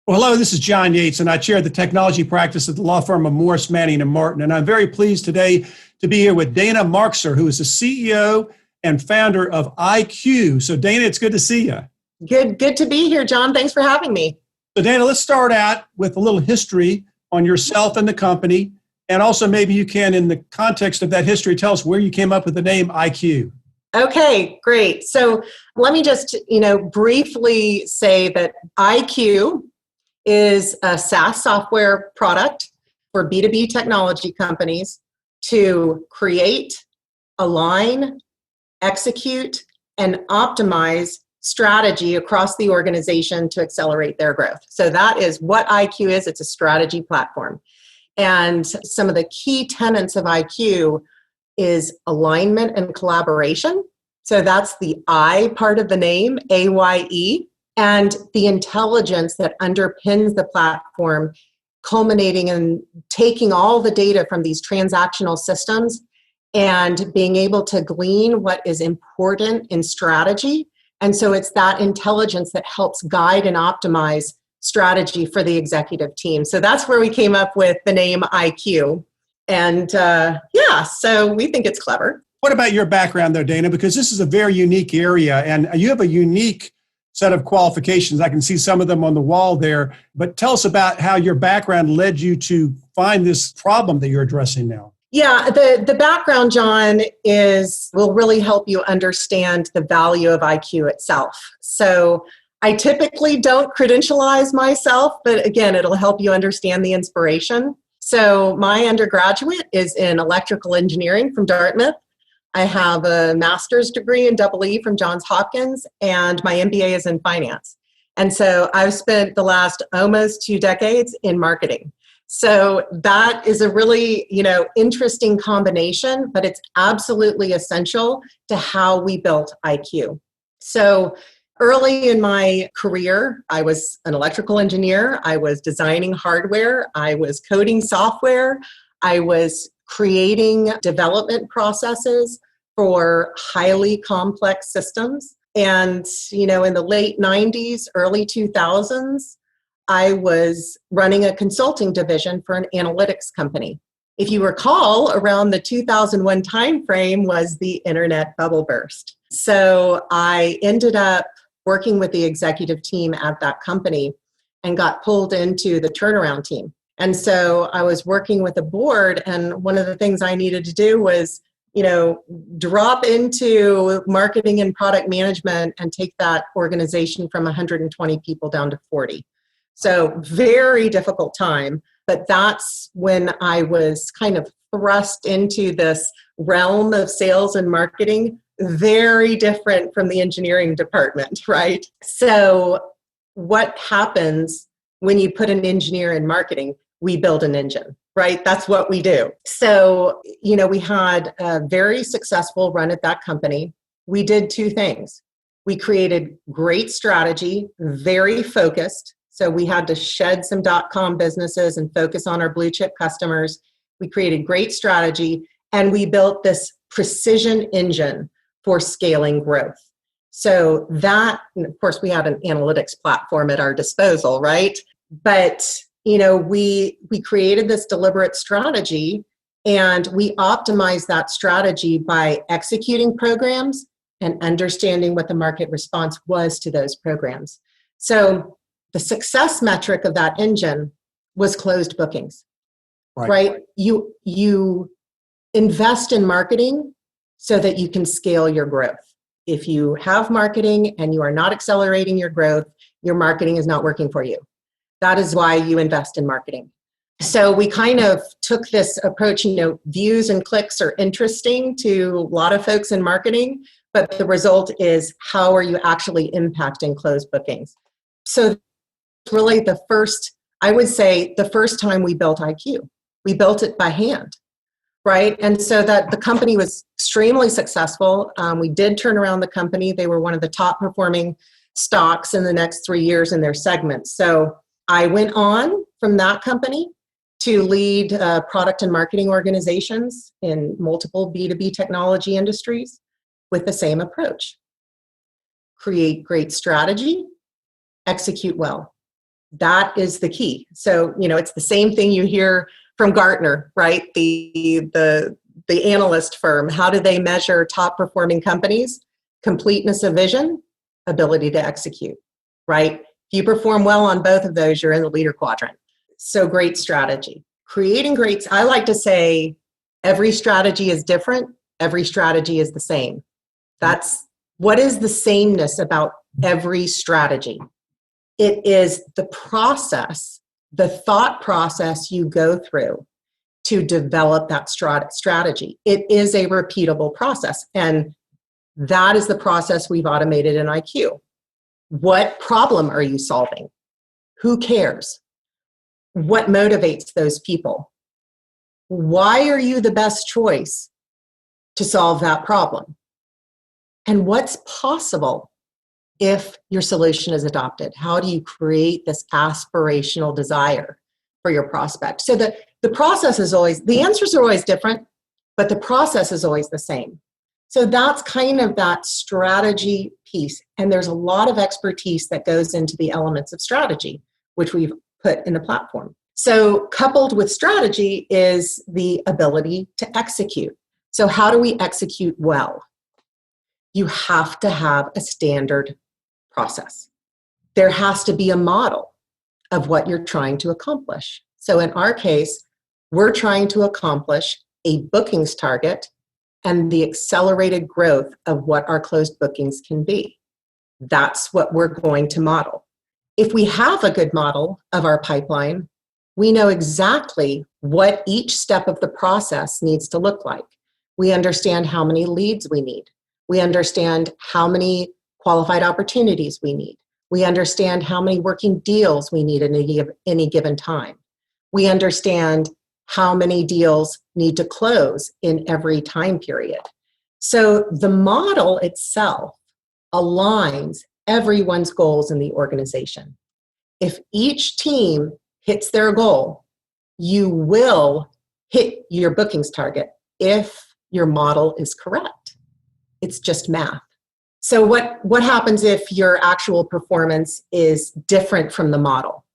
Well, hello, this is John Yates, and I chair the technology practice at the law firm of Morris, Manning & Martin. And I'm very pleased today to be here with Dana Marxer, who is the CEO and founder of ayeQ. So, Dana, it's good to see you. Good to be here, John. Thanks for having me. So, Dana, let's start out with a little history on yourself and the company. And also, maybe you can, in the context of that history, tell us where you came up with the name ayeQ. Okay, great. So let me just, briefly say that ayeQ is a SaaS software product for B2B technology companies to create, align, execute, and optimize strategy across the organization to accelerate their growth. So that is what ayeQ is. It's a strategy platform. And some of the key tenets of ayeQ is alignment and collaboration. So that's the I part of the name, aye, and the intelligence that underpins the platform, culminating in taking all the data from these transactional systems and being able to glean what is important in strategy. And so it's that intelligence that helps guide and optimize strategy for the executive team. So that's where we came up with the name ayeQ. And so we think it's clever. What about your background though, Dana? Because this is a very unique area and you have a unique set of qualifications. I can see some of them on the wall there, but tell us about how your background led you to find this problem that you're addressing now. Yeah, the background, John, will really help you understand the value of ayeQ itself. So I typically don't credentialize myself, but again, it'll help you understand the inspiration. So my undergraduate is in electrical engineering from Dartmouth. I have a master's degree in EE from Johns Hopkins, and my MBA is in finance. And so I've spent the last almost 2 decades in marketing. So that is a really, interesting combination, but it's absolutely essential to how we built ayeQ. So early in my career, I was an electrical engineer. I was designing hardware. I was coding software. I was creating development processes for highly complex systems. And, in the late 90s, early 2000s, I was running a consulting division for an analytics company. If you recall, around the 2001 timeframe was the internet bubble burst. So I ended up working with the executive team at that company and got pulled into the turnaround team. And so I was working with the board, and one of the things I needed to do was, drop into marketing and product management and take that organization from 120 people down to 40. So very difficult time, but that's when I was kind of thrust into this realm of sales and marketing, very different from the engineering department, right? So what happens when you put an engineer in marketing? We build an engine, right? That's what we do. So, we had a very successful run at that company. We did 2 things. We created great strategy, very focused. So we had to shed some .com businesses and focus on our blue chip customers. We created great strategy, and we built this precision engine for scaling growth. So that, and of course, we had an analytics platform at our disposal, right? But we created this deliberate strategy, and we optimized that strategy by executing programs and understanding what the market response was to those programs. So the success metric of that engine was closed bookings, right? You invest in marketing so that you can scale your growth. If you have marketing and you are not accelerating your growth, your marketing is not working for you. That is why you invest in marketing. So we kind of took this approach, views and clicks are interesting to a lot of folks in marketing, but the result is how are you actually impacting closed bookings? So really the first time we built ayeQ. We built it by hand, right? And so that the company was extremely successful. We did turn around the company. They were one of the top performing stocks in the next 3 years in their segment. So I went on from that company to lead product and marketing organizations in multiple B2B technology industries with the same approach. Create great strategy, execute well. That is the key. So, it's the same thing you hear from Gartner, right? The analyst firm. How do they measure top performing companies? Completeness of vision, ability to execute, right? If you perform well on both of those, you're in the leader quadrant. So great strategy. Creating great, I like to say every strategy is different. Every strategy is the same. That's what is the sameness about every strategy. It is the process, the thought process you go through to develop that strategy. It is a repeatable process. And that is the process we've automated in ayeQ. What problem are you solving? Who cares? What motivates those people? Why are you the best choice to solve that problem? And what's possible if your solution is adopted? How do you create this aspirational desire for your prospect? So the process is always, the answers are always different, but the process is always the same. So that's kind of that strategy piece. And there's a lot of expertise that goes into the elements of strategy, which we've put in the platform. So coupled with strategy is the ability to execute. So how do we execute well? You have to have a standard process. There has to be a model of what you're trying to accomplish. So in our case, we're trying to accomplish a bookings target and the accelerated growth of what our closed bookings can be. That's what we're going to model. If we have a good model of our pipeline, we know exactly what each step of the process needs to look like. We understand how many leads we need. We understand how many qualified opportunities we need. We understand how many working deals we need at any given time. We understand how many deals need to close in every time period. So the model itself aligns everyone's goals in the organization. If each team hits their goal, you will hit your bookings target if your model is correct. It's just math. So what happens if your actual performance is different from the model?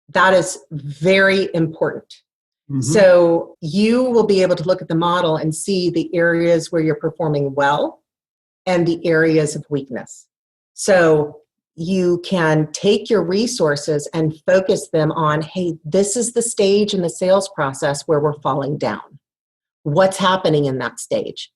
That is very important. Mm-hmm. So you will be able to look at the model and see the areas where you're performing well and the areas of weakness. So you can take your resources and focus them on, hey, this is the stage in the sales process where we're falling down. What's happening in that stage?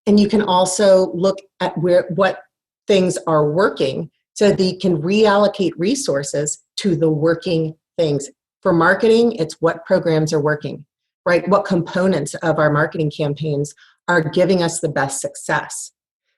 And you can also look at what things are working so that you can reallocate resources to the working things. For marketing, it's what programs are working, right? What components of our marketing campaigns are giving us the best success.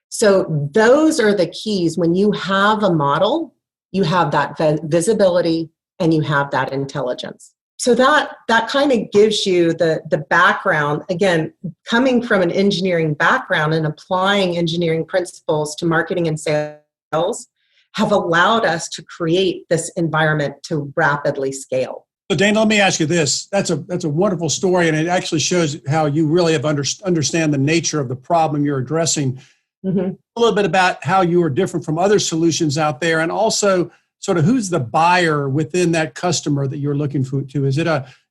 So those are the keys. When you have a model, you have that visibility and you have that intelligence. So that kind of gives you the background, again, coming from an engineering background and applying engineering principles to marketing and sales have allowed us to create this environment to rapidly scale. So Dana, let me ask you this. That's a wonderful story, and it actually shows how you really have understand the nature of the problem you're addressing. Mm-hmm. A little bit about how you are different from other solutions out there, and also sort of who's the buyer within that customer that you're looking to? Is it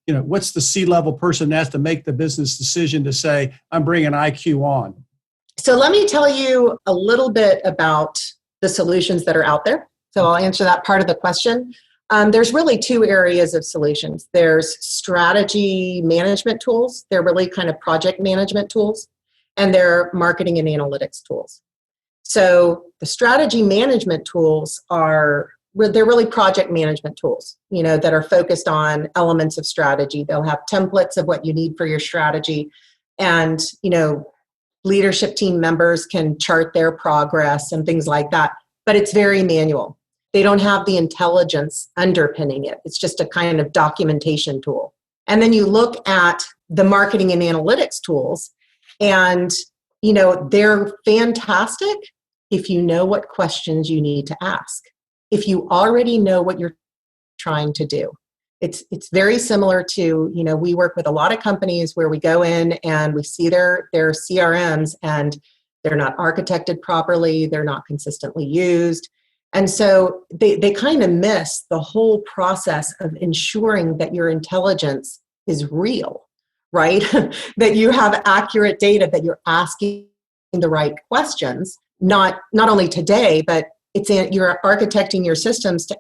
what's the C-level person that has to make the business decision to say, I'm bringing ayeQ on? So let me tell you a little bit about the solutions that are out there. So I'll answer that part of the question. There's really two areas of solutions. There's strategy management tools. They're really kind of project management tools. And they're marketing and analytics tools. So the strategy management tools they're really project management tools, that are focused on elements of strategy. They'll have templates of what you need for your strategy. And, leadership team members can chart their progress and things like that. But it's very manual. They don't have the intelligence underpinning it. It's just a kind of documentation tool. And then you look at the marketing and analytics tools, and, they're fantastic if you know what questions you need to ask. If you already know what you're trying to do. It's very similar to, we work with a lot of companies where we go in and we see their CRMs and they're not architected properly, they're not consistently used. And so they kind of miss the whole process of ensuring that your intelligence is real, right? That you have accurate data, that you're asking the right questions, not only today, but you're architecting your systems to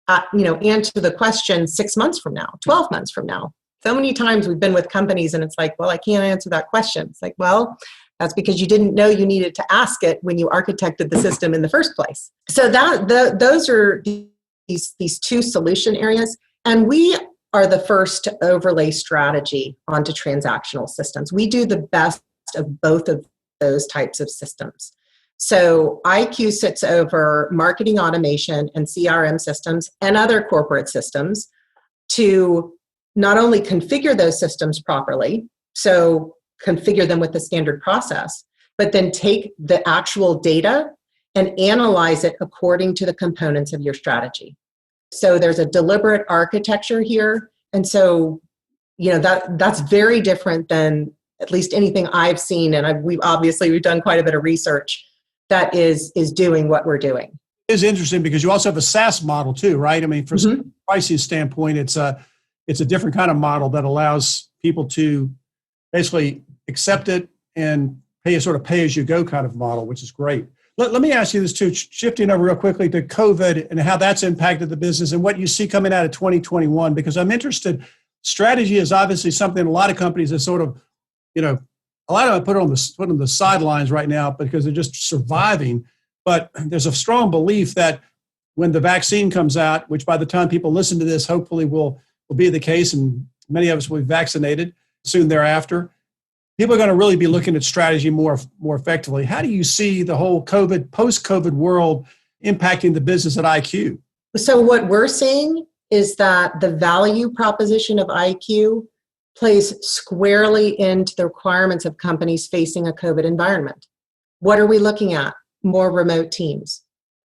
answer the question 6 months from now, 12 months from now. So many times we've been with companies and it's like, well, I can't answer that question. It's like, well, that's because you didn't know you needed to ask it when you architected the system in the first place. So those are these two solution areas. And we are the first to overlay strategy onto transactional systems. We do the best of both of those types of systems. So ayeQ sits over marketing automation and CRM systems and other corporate systems to not only configure those systems properly, so configure them with the standard process, but then take the actual data and analyze it according to the components of your strategy. So there's a deliberate architecture here. And so, that's very different than at least anything I've seen. And we've done quite a bit of research that is doing what we're doing. It is interesting because you also have a SaaS model too, right? I mean, from a pricing standpoint, it's a different kind of model that allows people to basically accept it and pay as you go kind of model, which is great. Let me ask you this too, shifting over real quickly to COVID and how that's impacted the business and what you see coming out of 2021, because I'm interested. Strategy is obviously something a lot of companies are sort of, a lot of them put on the sidelines right now because they're just surviving. But there's a strong belief that when the vaccine comes out, which by the time people listen to this, hopefully will be the case, and many of us will be vaccinated soon thereafter, people are going to really be looking at strategy more effectively. How do you see the whole post-COVID world impacting the business at ayeQ? So what we're seeing is that the value proposition of ayeQ plays squarely into the requirements of companies facing a COVID environment. What are we looking at? More remote teams.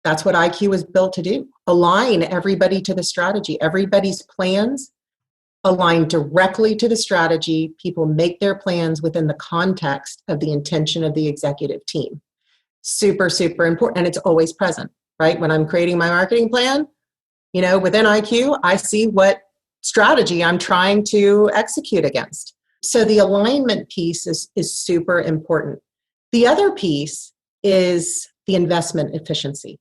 That's what ayeQ was built to do. Align everybody to the strategy. Everybody's plans align directly to the strategy. People make their plans within the context of the intention of the executive team. Super, super important. And it's always present, right? When I'm creating my marketing plan, within ayeQ, I see what strategy I'm trying to execute against. So the alignment piece is super important. The other piece is the investment efficiency.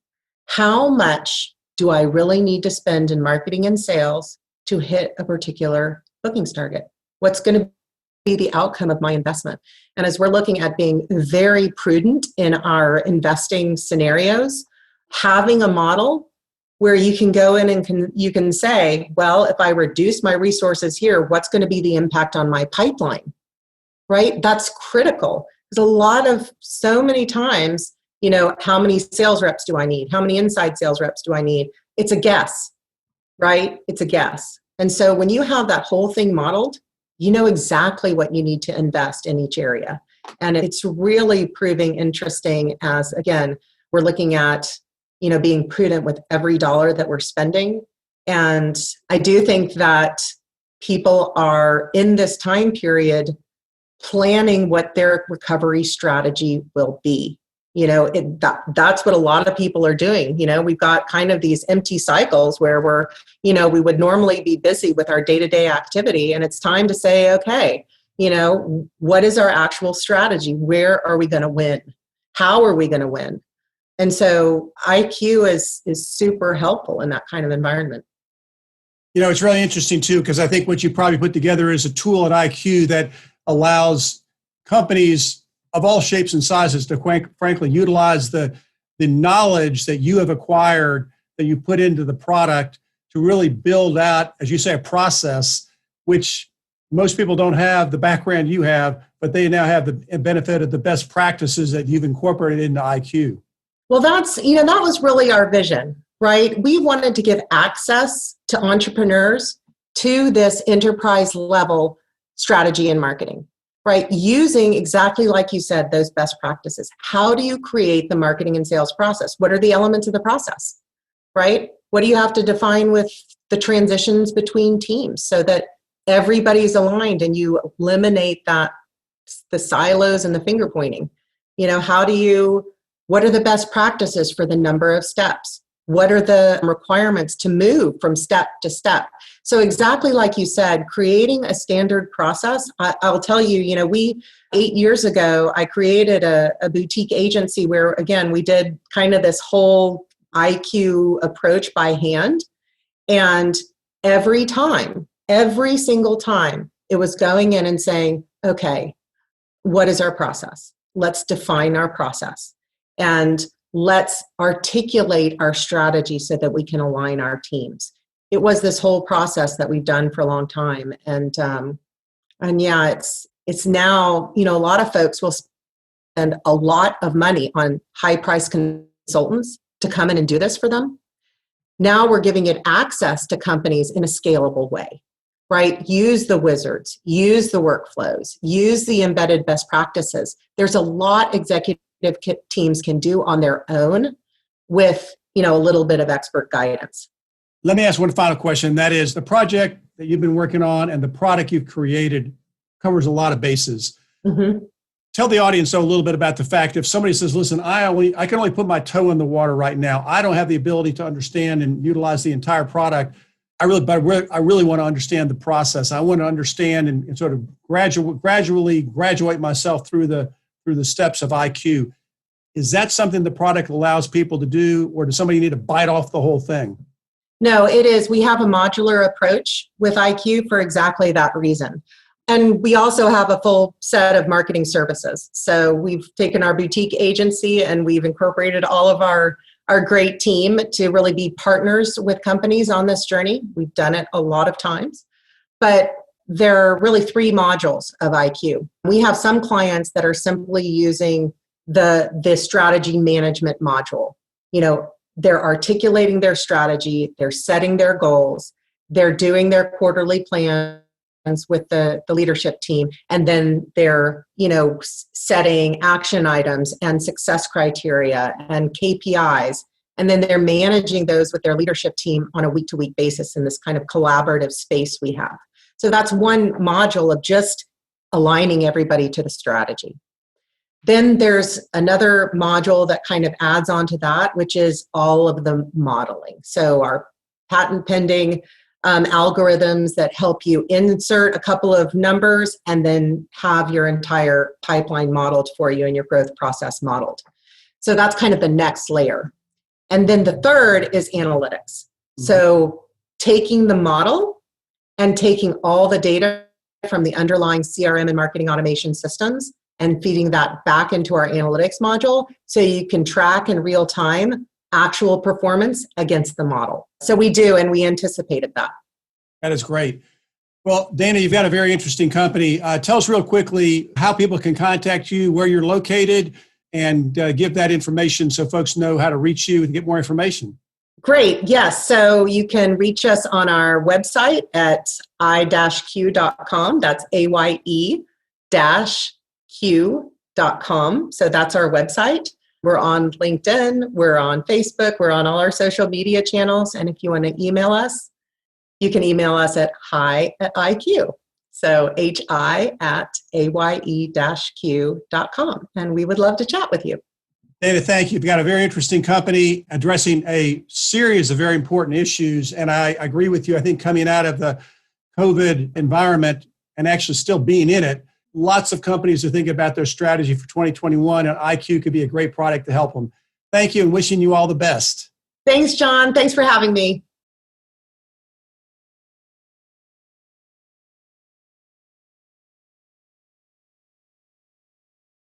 How much do I really need to spend in marketing and sales to hit a particular bookings target? What's going to be the outcome of my investment? And as we're looking at being very prudent in our investing scenarios, having a model where you can go in and you can say, well, if I reduce my resources here, what's going to be the impact on my pipeline, right? That's critical. Because so many times, how many sales reps do I need? How many inside sales reps do I need? It's a guess, right? It's a guess. And so when you have that whole thing modeled, you know exactly what you need to invest in each area. And it's really proving interesting as, again, we're looking at, being prudent with every dollar that we're spending. And I do think that people are in this time period planning what their recovery strategy will be. That's what a lot of people are doing. We've got kind of these empty cycles where we would normally be busy with our day-to-day activity. And it's time to say, okay, what is our actual strategy? Where are we going to win? How are we going to win? And so ayeQ is super helpful in that kind of environment. It's really interesting too, because I think what you probably put together is a tool at ayeQ that allows companies of all shapes and sizes to frankly utilize the knowledge that you have acquired, that you put into the product to really build out, as you say, a process which most people don't have the background you have, but they now have the benefit of the best practices that you've incorporated into ayeQ. Well, that was really our vision, right? We wanted to give access to entrepreneurs to this enterprise level strategy and marketing, right? Using exactly like you said, those best practices. How do you create the marketing and sales process? What are the elements of the process, right? What do you have to define with the transitions between teams so that everybody's aligned and you eliminate the silos and the finger pointing? What are the best practices for the number of steps? What are the requirements to move from step to step? So exactly like you said, creating a standard process. I'll tell you, 8 years ago, I created a boutique agency where, again, we did kind of this whole ayeQ approach by hand. And every single time, it was going in and saying, okay, what is our process? Let's define our process. And let's articulate our strategy so that we can align our teams. It was this whole process that we've done for a long time. And yeah, it's now, a lot of folks will spend a lot of money on high-priced consultants to come in and do this for them. Now we're giving it access to companies in a scalable way, right? Use the wizards, use the workflows, use the embedded best practices. There's a lot executive teams can do on their own with, a little bit of expert guidance. Let me ask one final question. That is, the project that you've been working on and the product you've created covers a lot of bases. Mm-hmm. Tell the audience, though, a little bit about the fact if somebody says, listen, I can only put my toe in the water right now. I don't have the ability to understand and utilize the entire product. I really want to understand the process. I want to understand and sort of gradually graduate myself through the steps of ayeQ. Is that something the product allows people to do, or does somebody need to bite off the whole thing? No, it is. We have a modular approach with ayeQ for exactly that reason. And we also have a full set of marketing services. So we've taken our boutique agency and we've incorporated all of our great team to really be partners with companies on this journey. We've done it a lot of times. But there are really 3 modules of ayeQ. We have some clients that are simply using the strategy management module. They're articulating their strategy, they're setting their goals, they're doing their quarterly plans with the leadership team, and then they're setting action items and success criteria and KPIs, and then they're managing those with their leadership team on a week-to-week basis in this kind of collaborative space we have. So that's one module of just aligning everybody to the strategy. Then there's another module that kind of adds on to that, which is all of the modeling. So our patent pending algorithms that help you insert a couple of numbers and then have your entire pipeline modeled for you and your growth process modeled. So that's kind of the next layer. And then the third is analytics. So taking the model and taking all the data from the underlying CRM and marketing automation systems and feeding that back into our analytics module so you can track in real time actual performance against the model. So we do, and we anticipated that. That is great. Well, Dana, you've got a very interesting company. Tell us real quickly how people can contact you, where you're located, and give that information so folks know how to reach you and get more information. Great. Yes. So you can reach us on our website at ayeQ.com. That's aye-q.com. So that's our website. We're on LinkedIn. We're on Facebook. We're on all our social media channels. And if you want to email us, you can email us at hi@ayeQ. So hi@aye-q.com. And we would love to chat with you. Dana, thank you. You've got a very interesting company addressing a series of very important issues. And I agree with you. I think coming out of the COVID environment and actually still being in it, lots of companies are thinking about their strategy for 2021, and ayeQ could be a great product to help them. Thank you and wishing you all the best. Thanks, John. Thanks for having me.